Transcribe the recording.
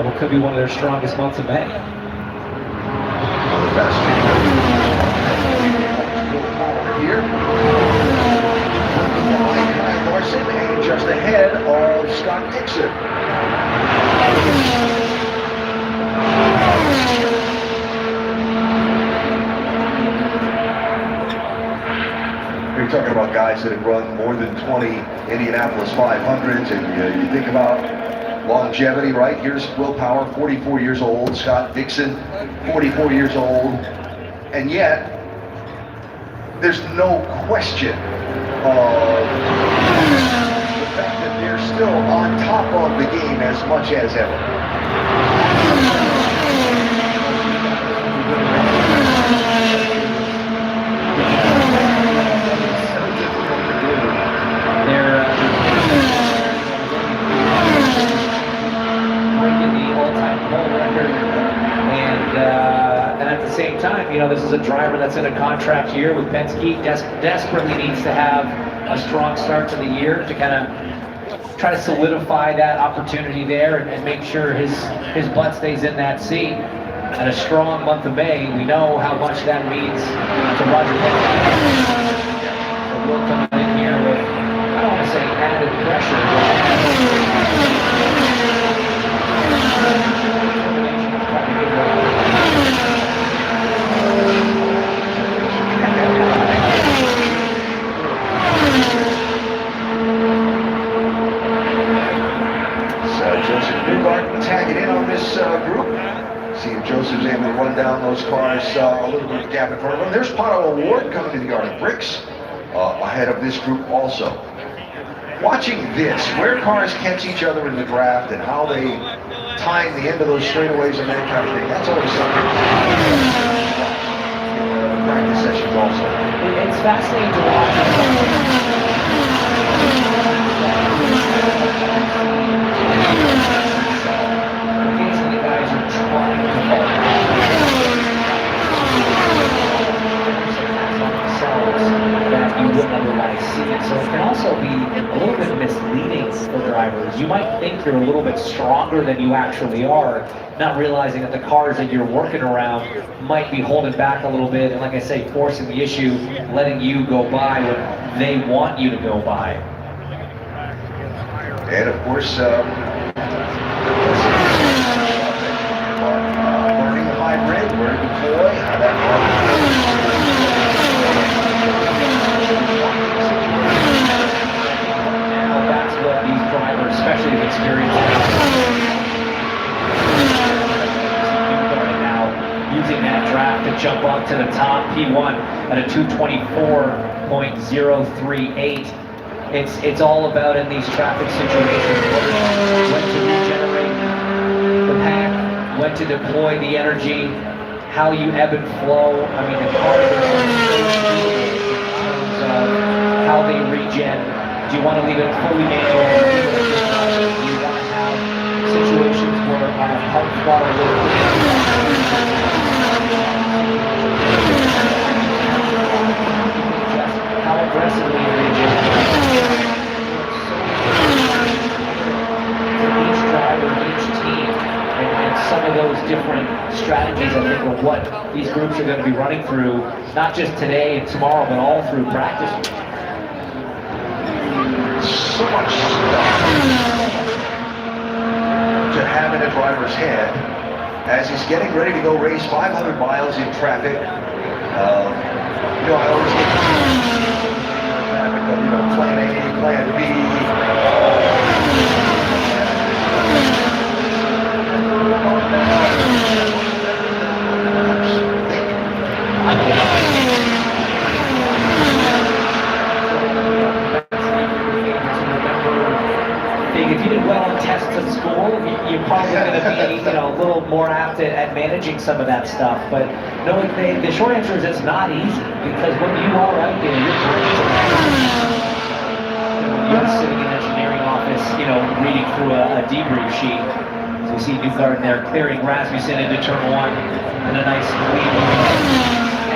what could be one of their strongest months of May. Here, and just ahead of Scott Dixon. You're talking about guys that have run more than 20 Indianapolis 500s, and you think about longevity, right? Here's Will Power, 44 years old. Scott Dixon, 44 years old. And yet, there's no question of the fact that they're still on top of the game as much as ever. They're breaking the all-time pole record, and at the same time, this is a driver that's in a contract year with Penske. Desperately needs to have a strong start to the year to kind of try to solidify that opportunity there and make sure his butt stays in that seat. And a strong month of May, we know how much that means to Roger Penske. So we'll come in here with, I don't want to say added pressure, tagging in on this group. See if Joseph's able to run down those cars a little bit of gap in front of them. There's Pato O'Ward coming to the yard of bricks ahead of this group also. Watching this, where cars catch each other in the draft and how they time the end of those straightaways and that kind of thing, that's always something. Practice sessions also. It's fascinating to watch. Occasionally guys are trying to fall that you wouldn't otherwise see it. So it can also be a little bit misleading for drivers. You might think you're a little bit stronger than you actually are, not realizing that the cars that you're working around might be holding back a little bit, and like I say, forcing the issue, letting you go by when they want you to go by. And of course, learning the hybrid, where to deploy, how that Now that's what these drivers, especially with experience, now using that draft to jump up to the top. P1 at a 224.038. It's all about in these traffic situations when to regenerate the pack, when to deploy the energy, how you ebb and flow. I mean, the cars are in terms of how they regen. Do you want to leave it fully manual? Do you want to have situations where hard throttle how aggressively you regen. For each driver, each team, and some of those different strategies, I think, are what these groups are going to be running through, not just today and tomorrow, but all through practice. So much stuff to have in a driver's head as he's getting ready to go race 500 miles in traffic. I always get plan A, plan B. If you did well on tests at school, you're probably going to be, a little more apt at managing some of that stuff. But no, the short answer is it's not easy, because when you are out there, your brains are you're sitting in an engineering office, reading through a debrief sheet. So you see Newgarden there clearing Rasmussen into turn 1 and a nice lead.